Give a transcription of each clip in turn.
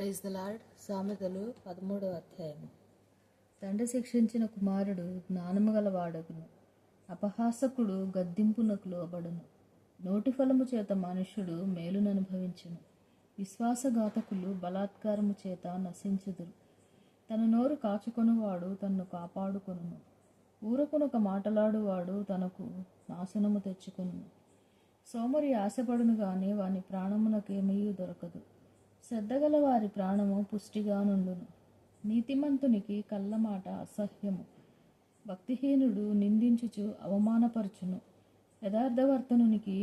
Praise the lord. సామెతలు 13వ అధ్యాయము. తండ్రి శిక్షించిన కుమారుడు జ్ఞానము గలవాడగును, అపహాసకుడు గద్దింపునకు లోబడును. నోటి ఫలము చేత మనుష్యుడు మేలుననుభవించును, విశ్వాసఘాతకులు బలాత్కారము చేత నశించుదురు. తన నోరు కాచుకొనువాడు తన్ను కాపాడుకొనును, ఊరకునొక మాటలాడువాడు తనకు నాశనము తెచ్చుకొనును. సోమరి ఆశపడును గాని వాని ప్రాణమునకేమీ దొరకదు, శ్రద్ధగల వారి ప్రాణము పుష్టిగా నుండును. నీతిమంతునికి కళ్ళమాట అసహ్యము, భక్తిహీనుడు నిందించుచు అవమానపరచును. యథార్థవర్తనునికి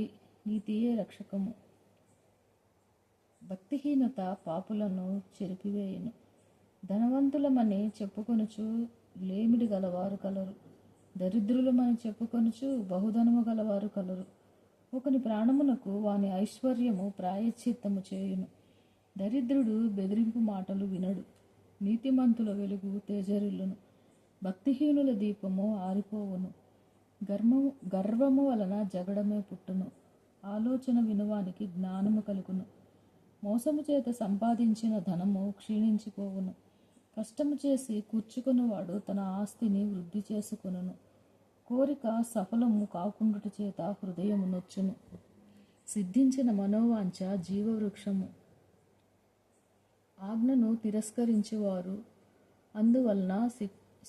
నీతియే రక్షకము, భక్తిహీనత పాపులను చెరిపివేయును. ధనవంతులమని చెప్పుకొనుచు లేమిడి గలవారు కలరు, దరిద్రులమని చెప్పుకొనుచు బహుధనము గలవారు కలరు. ఒకని ప్రాణమునకు వాని ఐశ్వర్యము ప్రాయశ్చిత్తము చేయును. దరిద్రుడు బెదిరింపు మాటలు వినడు, నీతిమంతుల వెలుగు తేజరిల్లును. భక్తిహీనుల దీపము ఆరిపోవును, గర్వము వలన జగడమే పుట్టును. ఆలోచన వినువానికి జ్ఞానము కలుగును, మోసము చేత సంపాదించిన ధనము క్షీణించిపోవును. కష్టము చేసి కూర్చుకొనువాడు తన ఆస్తిని వృద్ధి చేసుకొనును. కోరిక సఫలము కాకుండుట చేత హృదయము నొచ్చును. సిద్ధించిన మనోవాంఛ జీవవృక్షము. ఆజ్ఞను తిరస్కరించువారు అందువలన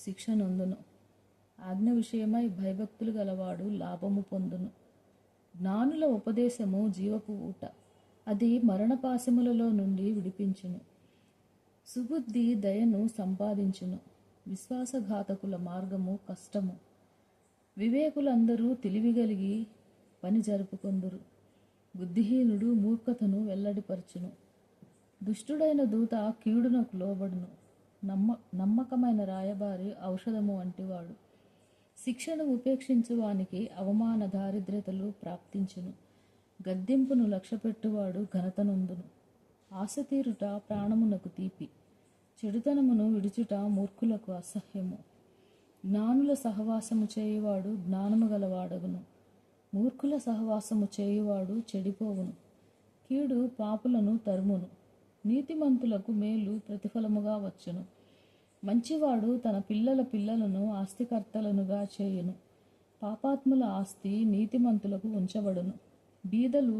శిక్ష నొందును. ఆజ్ఞ విషయమై భయభక్తులు గలవాడు లాభము పొందును. జ్ఞానుల ఉపదేశము జీవపు ఊట, అది మరణపాశములలో నుండి విడిపించును. సుబుద్ధి దయను సంపాదించును, విశ్వాసఘాతకుల మార్గము కష్టము. వివేకులందరూ తెలివిగలిగి పని జరుపుకొందురు, బుద్ధిహీనుడు మూర్ఖతను వెల్లడిపరచును. దుష్టుడైన దూత కీడునకు లోబడును, నమ్మకమైన రాయబారి ఔషధము వంటివాడు. శిక్షను ఉపేక్షించు వానికి అవమాన దారిద్ర్యతలు ప్రాప్తించును. గద్దింపును లక్ష్యపెట్టువాడు ఘనతనొందును. ఆశ తీరుట ప్రాణమునకు తీపి, చెడుతనమును విడుచుట మూర్ఖులకు అసహ్యము. జ్ఞానుల సహవాసము చేయువాడు జ్ఞానము గలవాడగును, మూర్ఖుల సహవాసము చేయువాడు చెడిపోవును. కీడు పాపులను తరుమును, నీతిమంతులకు మేలు ప్రతిఫలముగా వచ్చును. మంచివాడు తన పిల్లల పిల్లలను ఆస్తికర్తలనుగా చేయును, పాపాత్ముల ఆస్తి నీతిమంతులకు ఉంచబడును. బీదలు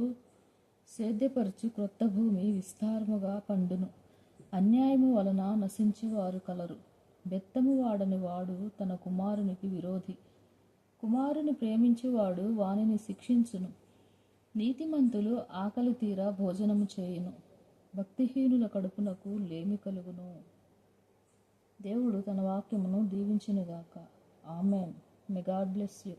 సేద్యపరచు క్రొత్త భూమి విస్తారముగా పండును, అన్యాయము వలన నశించువారు కలరు. బెత్తము వాడని వాడు తన కుమారునికి విరోధి, కుమారుని ప్రేమించువాడు వానిని శిక్షించును. నీతిమంతులు ఆకలి తీరా భోజనము చేయును, భక్తిహీనుల కడుపునకు లేమి కలుగును. దేవుడు తన వాక్యమును దీవించునుగాక. Amen. May God bless you.